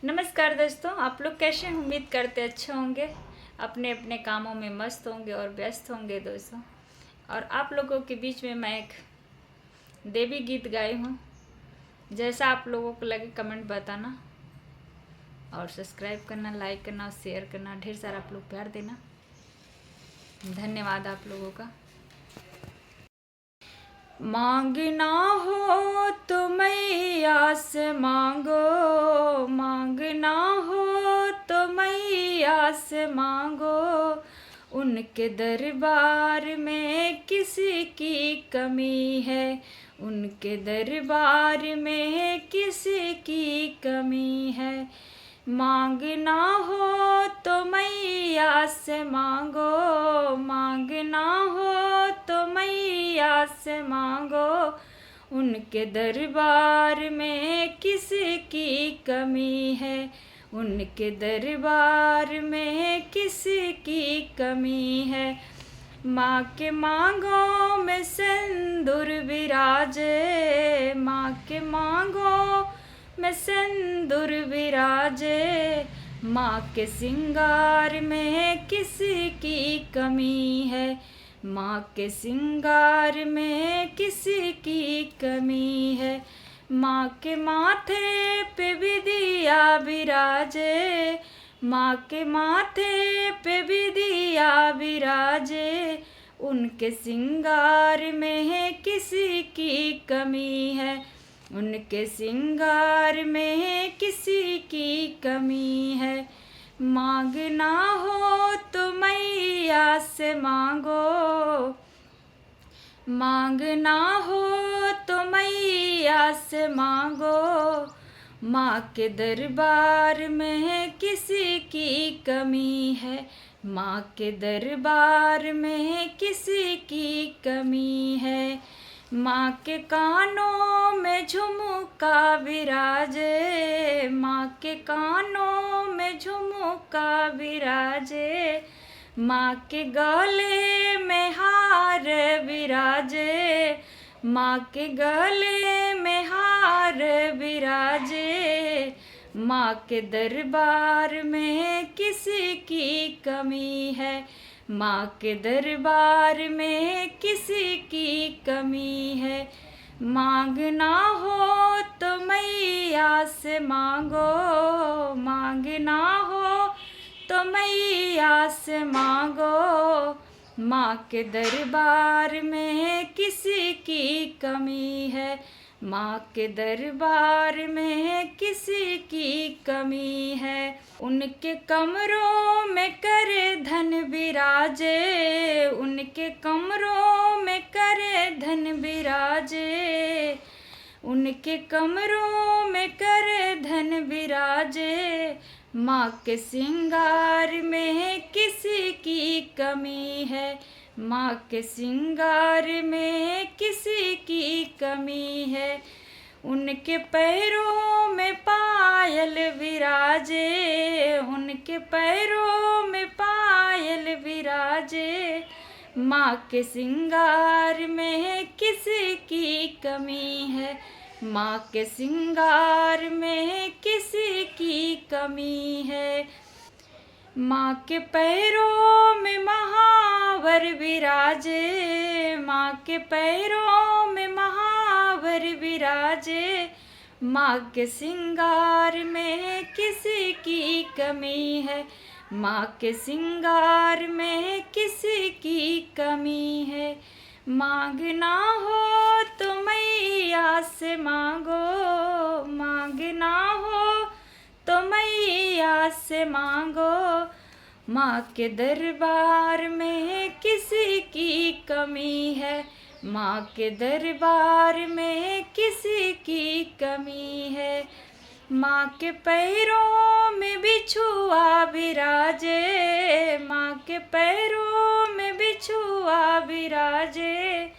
नमस्कार दोस्तों, आप लोग कैसे हैं? उम्मीद करते अच्छे होंगे, अपने अपने कामों में मस्त होंगे और व्यस्त होंगे दोस्तों। और आप लोगों के बीच में मैं एक देवी गीत गाई हूँ। जैसा आप लोगों को लगे कमेंट बताना और सब्सक्राइब करना, लाइक करना और शेयर करना। ढेर सारा आप लोग प्यार देना। धन्यवाद आप लोगों का। मांगना हो तो मैया से मांगो, मांगना हो तो मैया से मांगो। उनके दरबार में किसी की कमी है, उनके दरबार में किसी की कमी है। मांगना हो तो मैया से मांगो, मांगना हो तो मैया से मांगो। उनके दरबार में किसी की कमी है, उनके दरबार में किसी की कमी है। माँ के मांगों में सिंदूर विराजे, माँ के मांगों में सिंदूर विराजे। माँ के सिंगार में किसी की कमी है, माँ के सिंगार में किसी की कमी है। माँ के माथे पे विदिया विराजे, माँ के माथे पे विदिया विराजे। उनके सिंगार में किसी की कमी है, उनके सिंगार में किसी की कमी है। मांगना हो तो मैया से मांगो, मांगना हो तो मैया से मांगो। माँ के दरबार में किसी की कमी है, माँ के दरबार में किसी की कमी है। माँ के कानों में झुमका विराजे, माँ के कानों में झुमका विराजे। माँ के गले में हार विराजे, माँ के गले में हार विराजे। माँ के दरबार में किसी की कमी है, माँ के दरबार में किसी की कमी है। मांगना हो तो मैया से मांगो, मांगना हो तो मैया से मांगो। माँ के दरबार में किसी की कमी है, माँ के दरबार में किसी की कमी है। उनके कमरों में करे धन विराजे, उनके कमरों में करे धन विराजे। उनके कमरों में करे धन विराजे। माँ के सिंगार में किसी की कमी है, माँ के सिंगार में किसी की कमी है। उनके पैरों में पायल विराजे, उनके पैरों में पायल विराजे। माँ के सिंगार में किसी की कमी है, माँ के सिंगार में किसी की कमी है। माँ के पैरों में महावर विराजे, माँ के पैरों में महावर विराजे। माँ के सिंगार में किसी की कमी है, माँ के सिंगार में किसी की कमी है। मांगना हो तो मैया से मांगो, मांगना हो तो मैया से मांगो। माँ के दरबार में किसी की कमी है, माँ के दरबार में किसी की कमी है। माँ के पैरों में बिछुआ विराजे, माँ के पैरों में बिछुआ विराजे।